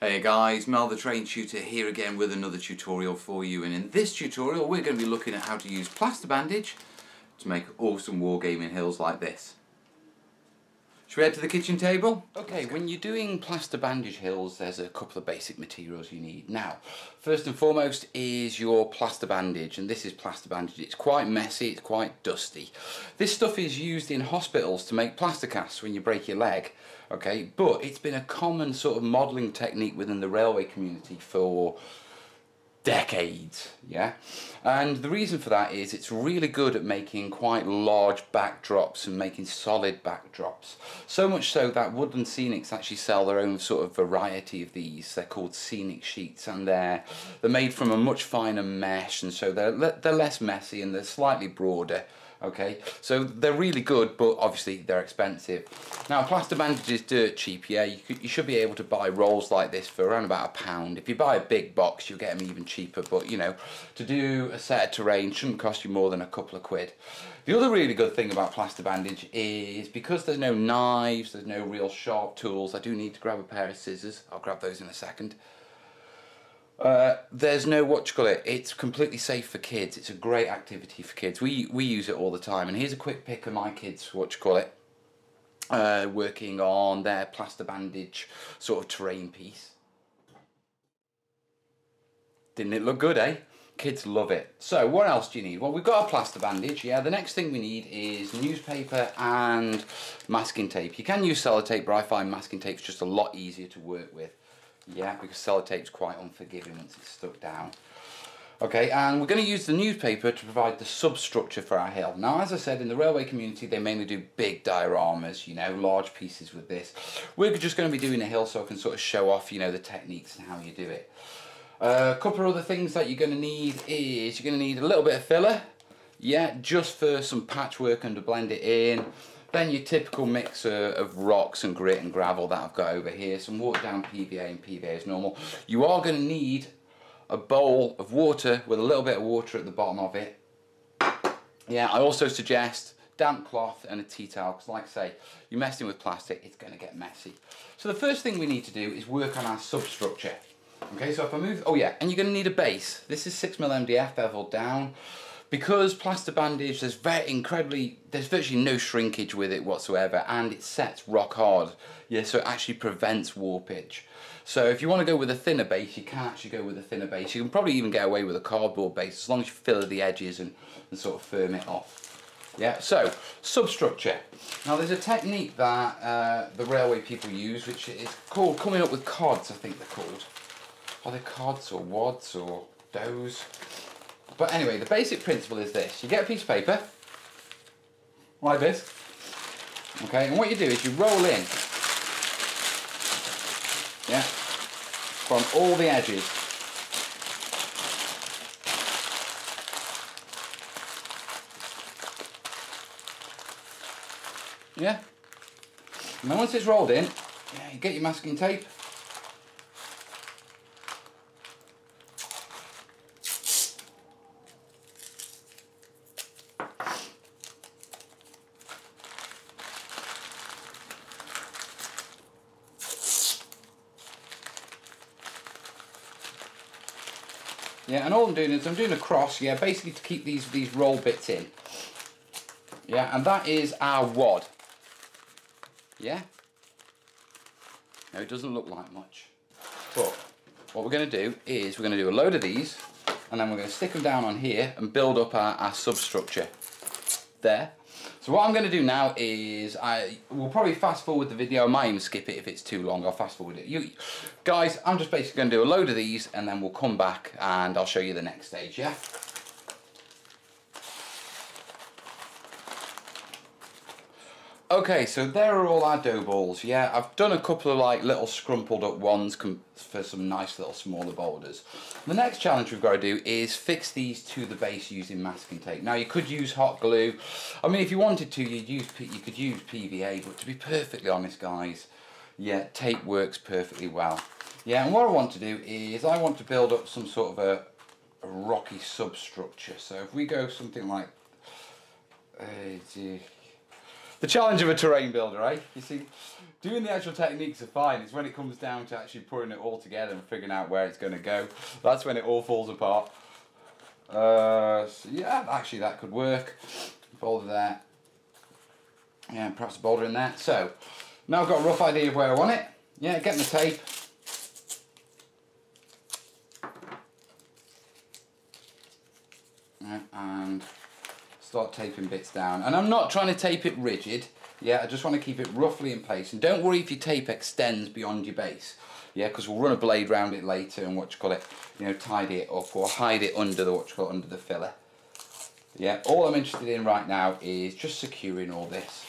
Hey guys, Mel the Train Tutor here again with another tutorial for you, and in this tutorial we're going to be looking at how to use plaster bandage to make awesome wargaming hills like this. Should we head to the kitchen table? Okay, when you're doing plaster bandage hills there's a couple of basic materials you need. Now, first and foremost is your plaster bandage, and this is plaster bandage. It's quite messy, it's quite dusty. This stuff is used in hospitals to make plaster casts when you break your leg. Okay, but it's been a common sort of modelling technique within the railway community for decades, yeah? And the reason for that is it's really good at making quite large backdrops and making solid backdrops. So much so that Woodland Scenics actually sell their own sort of variety of these. They're called scenic sheets, and they're made from a much finer mesh, and so they're less messy and they're slightly broader. Okay, so they're really good, but obviously they're expensive. Now, plaster bandage is dirt cheap, yeah. You should be able to buy rolls like this for around about £1. If you buy a big box, you'll get them even cheaper, but you know, to do a set of terrain shouldn't cost you more than a couple of quid. The other really good thing about plaster bandage is because there's no knives, there's no real sharp tools. I do need to grab a pair of scissors. I'll grab those in a second. There's no it's completely safe for kids. It's a great activity for kids. We use it all the time, and here's a quick pic of my kids working on their plaster bandage sort of terrain piece. Didn't it look good, eh? Kids love it. So what else do you need? Well, we've got a plaster bandage, yeah. The next thing we need is newspaper and masking tape. You can use sellotape, but I find masking tape's just a lot easier to work with. Yeah, because sellotape's quite unforgiving once it's stuck down. Okay, and we're going to use the newspaper to provide the substructure for our hill. Now, as I said, in the railway community, they mainly do big dioramas, you know, large pieces with this. We're just going to be doing a hill so I can sort of show off, you know, the techniques and how you do it. A couple of other things that you're going to need is you're going to need a little bit of filler. Yeah, just for some patchwork and to blend it in. Then your typical mixer of rocks and grit and gravel that I've got over here. Some watered down PVA and PVA is normal. You are going to need a bowl of water with a little bit of water at the bottom of it. Yeah, I also suggest damp cloth and a tea towel, because like I say, you're messing with plastic, it's going to get messy. So the first thing we need to do is work on our substructure. Okay, so if I move, oh yeah, and you're going to need a base. This is 6mm MDF beveled down. Because plaster bandage, there's virtually no shrinkage with it whatsoever, and it sets rock hard. Yeah, so it actually prevents warpage. So if you want to go with a thinner base, you can actually go with a thinner base. You can probably even get away with a cardboard base as long as you fill the edges and sort of firm it off. Yeah, so substructure. Now there's a technique that the railway people use, which is called coming up with cods, I think they're called. Are they cods or wads or does? But anyway, the basic principle is this. You get a piece of paper, like this, okay, and what you do is you roll in, yeah, from all the edges. Yeah, and then once it's rolled in, yeah, you get your masking tape. Yeah, and all I'm doing is I'm doing a cross, yeah, basically to keep these roll bits in. Yeah, and that is our wad. Yeah? Now it doesn't look like much. But what we're going to do is we're going to do a load of these, and then we're going to stick them down on here and build up our substructure. There. So what I'm going to do now is we'll probably fast forward the video. I might even skip it if it's too long. I'll fast forward it. Guys, I'm just basically going to do a load of these, and then we'll come back and I'll show you the next stage, yeah? Okay, so there are all our dough balls, yeah? I've done a couple of like little scrumpled up ones for some nice little smaller boulders. The next challenge we've got to do is fix these to the base using masking tape. Now you could use hot glue. I mean, if you wanted to, you could use PVA, but to be perfectly honest, guys, yeah, tape works perfectly well. Yeah, and what I want to do is I want to build up some sort of a rocky substructure. So if we go something like The challenge of a terrain builder, eh? You see, doing the actual techniques are fine. It's when it comes down to actually putting it all together and figuring out where it's going to go. That's when it all falls apart. So yeah, actually that could work. Boulder there. Yeah, perhaps a boulder in there. So, now I've got a rough idea of where I want it. Yeah, get my tape. Yeah, and start taping bits down. And I'm not trying to tape it rigid. Yeah, I just want to keep it roughly in place. And don't worry if your tape extends beyond your base. Yeah, because we'll run a blade round it later and tidy it up or hide it under the under the filler. Yeah, all I'm interested in right now is just securing all this.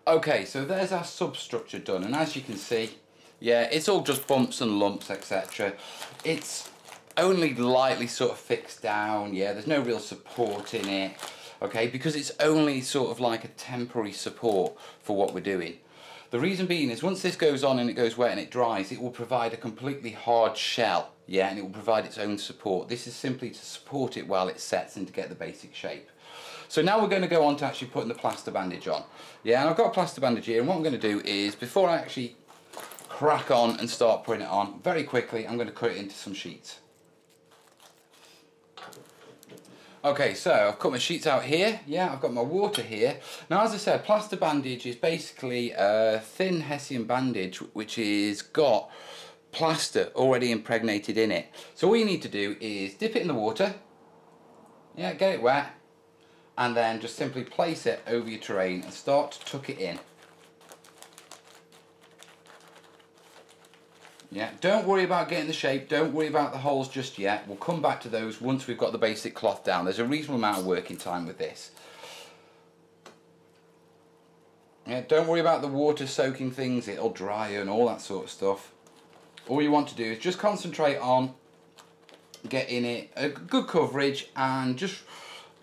Okay, so there's our substructure done, and as you can see, yeah, it's all just bumps and lumps, etc. It's only lightly sort of fixed down, yeah, there's no real support in it, okay, because it's only sort of like a temporary support for what we're doing. The reason being is once this goes on and it goes wet and it dries, it will provide a completely hard shell, yeah, and it will provide its own support. This is simply to support it while it sets and to get the basic shape. So now we're going to go on to actually putting the plaster bandage on. Yeah, and I've got a plaster bandage here, and what I'm going to do is, before I actually crack on and start putting it on, very quickly I'm going to cut it into some sheets. Okay, so I've cut my sheets out here. Yeah, I've got my water here. Now, as I said, plaster bandage is basically a thin Hessian bandage which is got plaster already impregnated in it. So all you need to do is dip it in the water, yeah, get it wet, and then just simply place it over your terrain and start to tuck it in. Yeah, don't worry about getting the shape, don't worry about the holes just yet. We'll come back to those once we've got the basic cloth down. There's a reasonable amount of working time with this. Yeah, don't worry about the water soaking things, it'll dry and all that sort of stuff. All you want to do is just concentrate on getting it a good coverage and just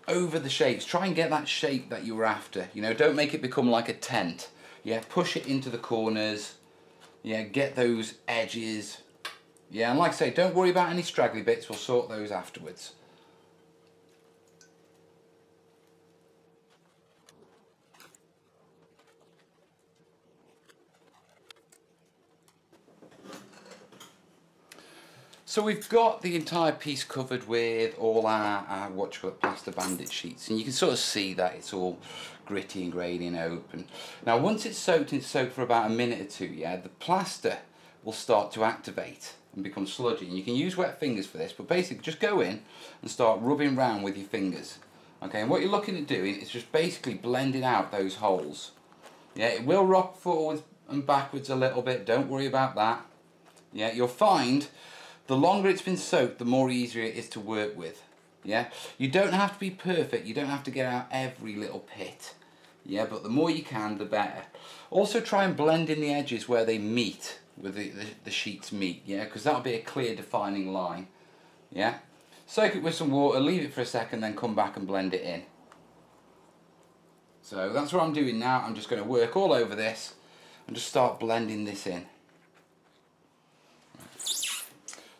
over the shapes. Try and get that shape that you were after. You know, don't make it become like a tent. Yeah, push it into the corners. Yeah, get those edges. Yeah, and like I say, don't worry about any straggly bits. We'll sort those afterwards. So we've got the entire piece covered with all our plaster bandage sheets, and you can sort of see that it's all gritty and grainy and open. Now once it's soaked for about a minute or two, yeah, the plaster will start to activate and become sludgy. And you can use wet fingers for this, but basically just go in and start rubbing around with your fingers. Okay, and what you're looking at doing is just basically blending out those holes. Yeah, it will rock forwards and backwards a little bit, don't worry about that. Yeah, you'll find the longer it's been soaked, the more easier it is to work with. Yeah, you don't have to be perfect, you don't have to get out every little pit. Yeah, but the more you can, the better. Also try and blend in the edges where they meet, where the sheets meet, yeah, because that'll be a clear defining line. Yeah, soak it with some water, leave it for a second, then come back and blend it in. So that's what I'm doing now. I'm just going to work all over this and just start blending this in.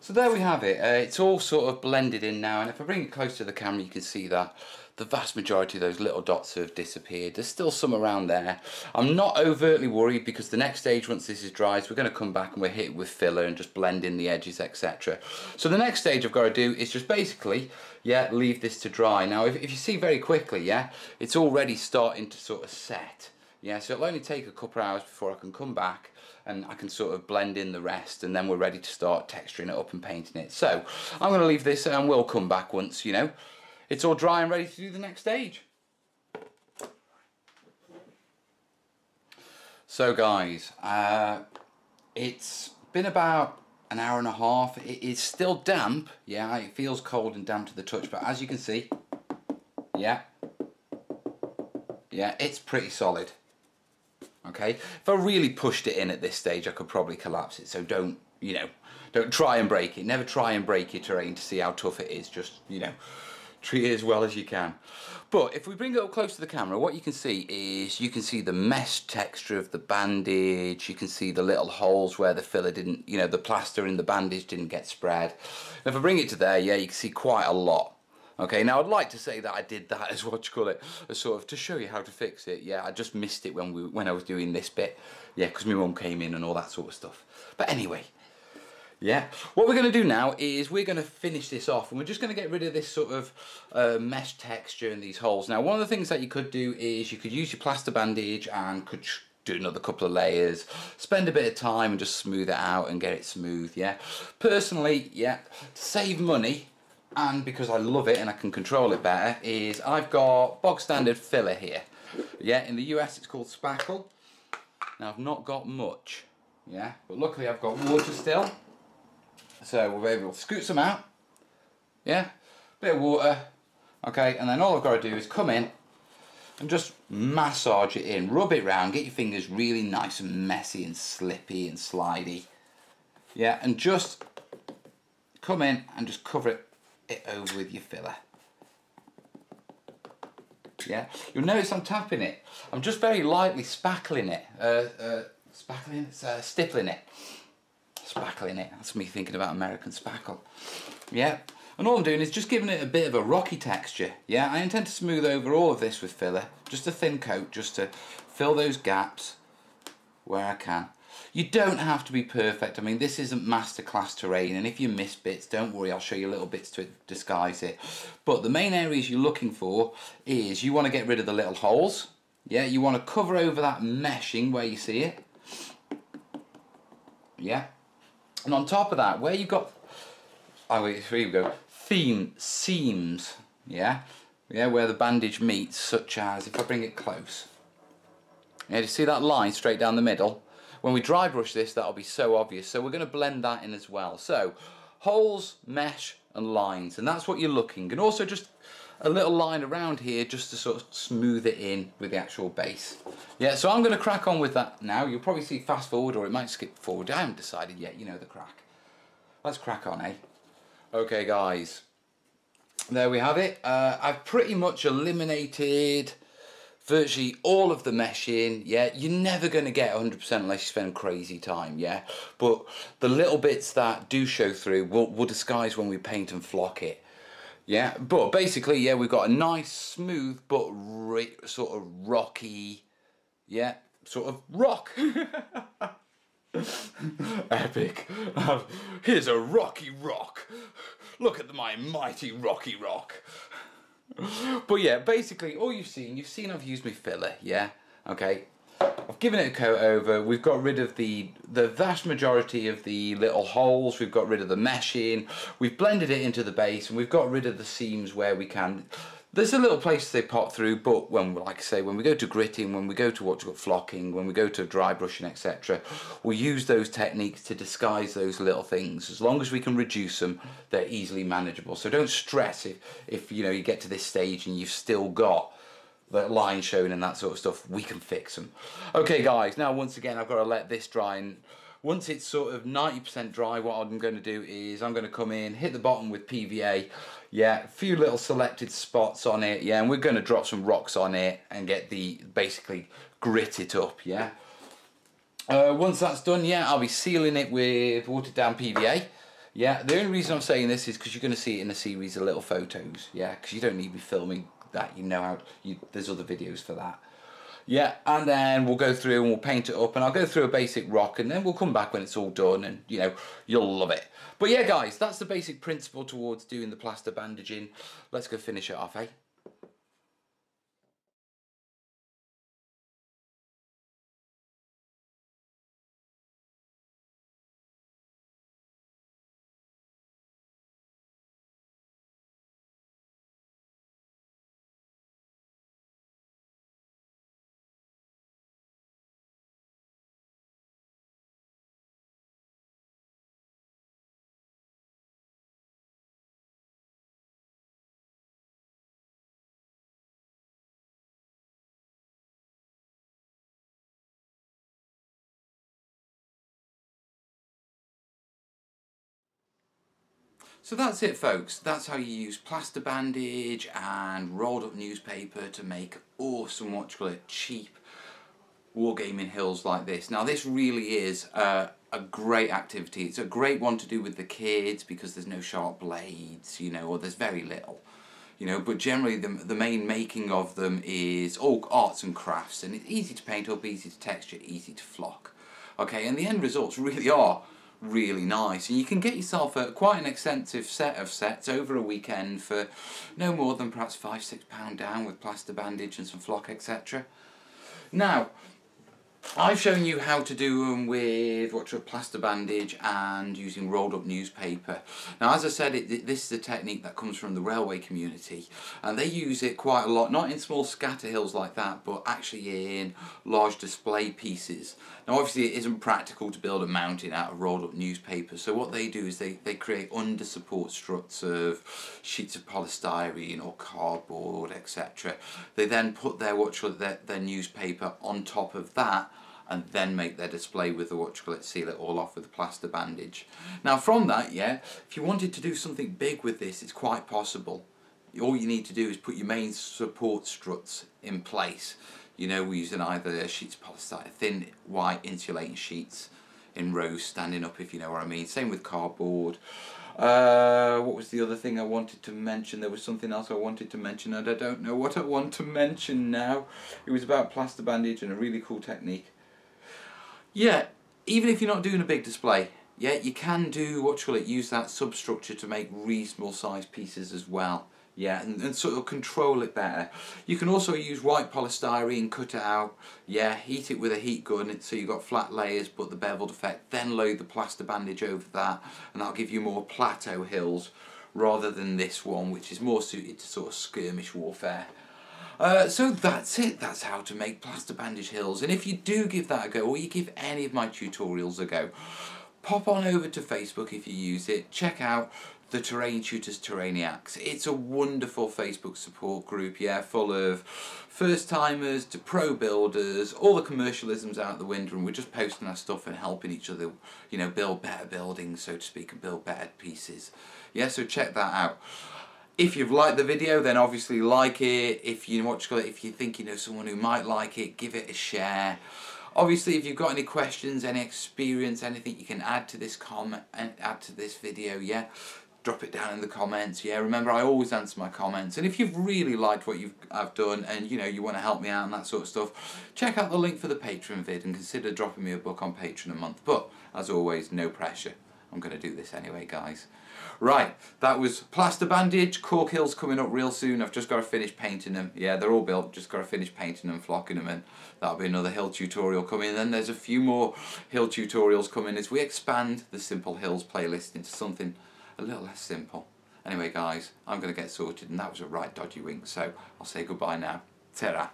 So there we have it. It's all sort of blended in now, and if I bring it close to the camera you can see that the vast majority of those little dots have disappeared. There's still some around there. I'm not overtly worried because the next stage, once this is dry, is we're going to come back and we'll hit it with filler and just blend in the edges, etc. So the next stage I've got to do is just basically, yeah, leave this to dry. Now if you see very quickly, yeah, it's already starting to sort of set. Yeah, so it'll only take a couple of hours before I can come back and I can sort of blend in the rest, and then we're ready to start texturing it up and painting it. So I'm going to leave this and we'll come back once, you know, it's all dry and ready to do the next stage. So guys, it's been about an hour and a half. It is still damp, yeah, it feels cold and damp to the touch, but as you can see, yeah, it's pretty solid. Okay, if I really pushed it in at this stage I could probably collapse it, so don't try and break it. Never try and break your terrain to see how tough it is. Just, you know, Treat it as well as you can. But if we bring it up close to the camera, what you can see is you can see the mesh texture of the bandage. You can see the little holes where the filler didn't, you know, the plaster in the bandage didn't get spread. And if I bring it to there, yeah, you can see quite a lot. Okay, now I'd like to say that I did that as what you call it, as sort of to show you how to fix it. Yeah, I just missed it when I was doing this bit. Yeah, because my mum came in and all that sort of stuff. But anyway. Yeah, what we're going to do now is we're going to finish this off, and we're just going to get rid of this sort of mesh texture in these holes. Now, one of the things that you could do is you could use your plaster bandage and could do another couple of layers, spend a bit of time and just smooth it out and get it smooth, yeah. Personally, yeah, to save money, and because I love it and I can control it better, is I've got bog standard filler here. Yeah, in the US it's called spackle. Now, I've not got much, yeah, but luckily I've got water still. So we'll be able to scoot some out, yeah, bit of water, okay, and then all I've got to do is come in and just massage it in, rub it round, get your fingers really nice and messy and slippy and slidey, yeah, and just come in and just cover it over with your filler. Yeah, you'll notice I'm tapping it, I'm just very lightly spackling it, stippling it. Spackling it, that's me thinking about American spackle. Yeah, and all I'm doing is just giving it a bit of a rocky texture. Yeah, I intend to smooth over all of this with filler, just a thin coat, just to fill those gaps where I can. You don't have to be perfect. I mean, this isn't masterclass terrain, and if you miss bits, don't worry, I'll show you little bits to disguise it. But the main areas you're looking for is you want to get rid of the little holes. Yeah, you want to cover over that meshing where you see it. Yeah. And on top of that, where you've got, oh wait, here we go, seams, yeah, where the bandage meets, such as, if I bring it close, yeah, do you see that line straight down the middle? When we dry brush this, that'll be so obvious, so we're going to blend that in as well. So, holes, mesh, and lines, and that's what you're looking, and also just a little line around here just to sort of smooth it in with the actual base. Yeah, so I'm going to crack on with that now. You'll probably see fast forward or it might skip forward. I haven't decided yet, you know the crack. Let's crack on, eh? Okay guys, there we have it. I've pretty much eliminated virtually all of the meshing. Yeah, you're never going to get 100% unless you spend crazy time, yeah? But the little bits that do show through will disguise when we paint and flock it. Yeah, but basically, yeah, we've got a nice, smooth, but sort of rocky, yeah, sort of rock. Epic. Here's a rocky rock. Look at my mighty rocky rock. But yeah, basically, all you've seen I've used my filler, yeah, okay. I've given it a coat over, we've got rid of the vast majority of the little holes, we've got rid of the meshing, we've blended it into the base, and we've got rid of the seams where we can. There's a little place they pop through, but when, like I say, when we go to gritting, when we go to what's got flocking, when we go to dry brushing, etc., we'll use those techniques to disguise those little things. As long as we can reduce them, they're easily manageable. So don't stress if you know you get to this stage and you've still got the line showing and that sort of stuff. We can fix them. Okay guys, now once again I've got to let this dry, and once it's sort of 90% dry, what I'm going to do is I'm going to come in, hit the bottom with PVA, yeah, a few little selected spots on it, yeah, and we're going to drop some rocks on it and get basically grit it up, yeah. Once that's done, yeah, I'll be sealing it with watered down PVA. Yeah, the only reason I'm saying this is because you're going to see it in a series of little photos, yeah, because you don't need to be filming that, you know how, there's other videos for that. Yeah, and then we'll go through and we'll paint it up, and I'll go through a basic rock, and then we'll come back when it's all done, and you know, you'll love it. But yeah guys, that's the basic principle towards doing the plaster bandaging. Let's go finish it off, eh? So that's it, folks. That's how you use plaster bandage and rolled up newspaper to make awesome, what you call it, cheap wargaming hills like this. Now this really is a great activity. It's a great one to do with the kids because there's no sharp blades, you know, or there's very little, you know, but generally the main making of them is all arts and crafts, and it's easy to paint up, easy to texture, easy to flock. Okay, and the end results really are really nice, and you can get yourself quite an extensive set of sets over a weekend for no more than perhaps £5–6 down with plaster bandage and some flock, etc. Now, I've shown you how to do them with plaster bandage and using rolled up newspaper. Now, as I said, this is a technique that comes from the railway community, and they use it quite a lot, not in small scatter hills like that, but actually in large display pieces. Now obviously it isn't practical to build a mountain out of rolled up newspaper, so what they do is they create under support struts of sheets of polystyrene or cardboard, etc. They then put their their newspaper on top of that, and then make their display with the seal it all off with the plaster bandage. Now from that, yeah, if you wanted to do something big with this, it's quite possible. All you need to do is put your main support struts in place. You know, we're using either sheets of polystyrene, thin white insulating sheets in rows standing up, if you know what I mean. Same with cardboard. What was the other thing I wanted to mention? There was something else I wanted to mention and I don't know what I want to mention now. It was about plaster bandage and a really cool technique. Yeah, even if you're not doing a big display, yeah, you can do use that substructure to make reasonable sized pieces as well. Yeah, and sort of control it better. You can also use white polystyrene, cut it out, yeah, heat it with a heat gun so you've got flat layers but the beveled effect, then load the plaster bandage over that, and that'll give you more plateau hills rather than this one, which is more suited to sort of skirmish warfare. So that's it. That's how to make plaster bandage hills. And if you do give that a go, or you give any of my tutorials a go, pop on over to Facebook if you use it. Check out the Terrain Tutors Terrainiacs. It's a wonderful Facebook support group, yeah, full of first timers to pro builders, all the commercialisms out the window, and we're just posting our stuff and helping each other, you know, build better buildings, so to speak, and build better pieces. Yeah, so check that out. If you've liked the video, then obviously like it. If you if you think you know someone who might like it, give it a share. Obviously, if you've got any questions, any experience, anything you can add to this video, yeah, drop it down in the comments. Yeah, remember I always answer my comments. And if you've really liked what I've done and you want to help me out and that sort of stuff, check out the link for the Patreon vid and consider dropping me a book on Patreon a month. But as always, no pressure. I'm going to do this anyway, guys. Right, that was plaster bandage. Cork hills coming up real soon. I've just got to finish painting them. Yeah, they're all built. Just got to finish painting them, flocking them, and that'll be another hill tutorial coming. And then there's a few more hill tutorials coming as we expand the Simple Hills playlist into something a little less simple. Anyway, guys, I'm going to get sorted, and that was a right dodgy wink, so I'll say goodbye now. Ta-ra.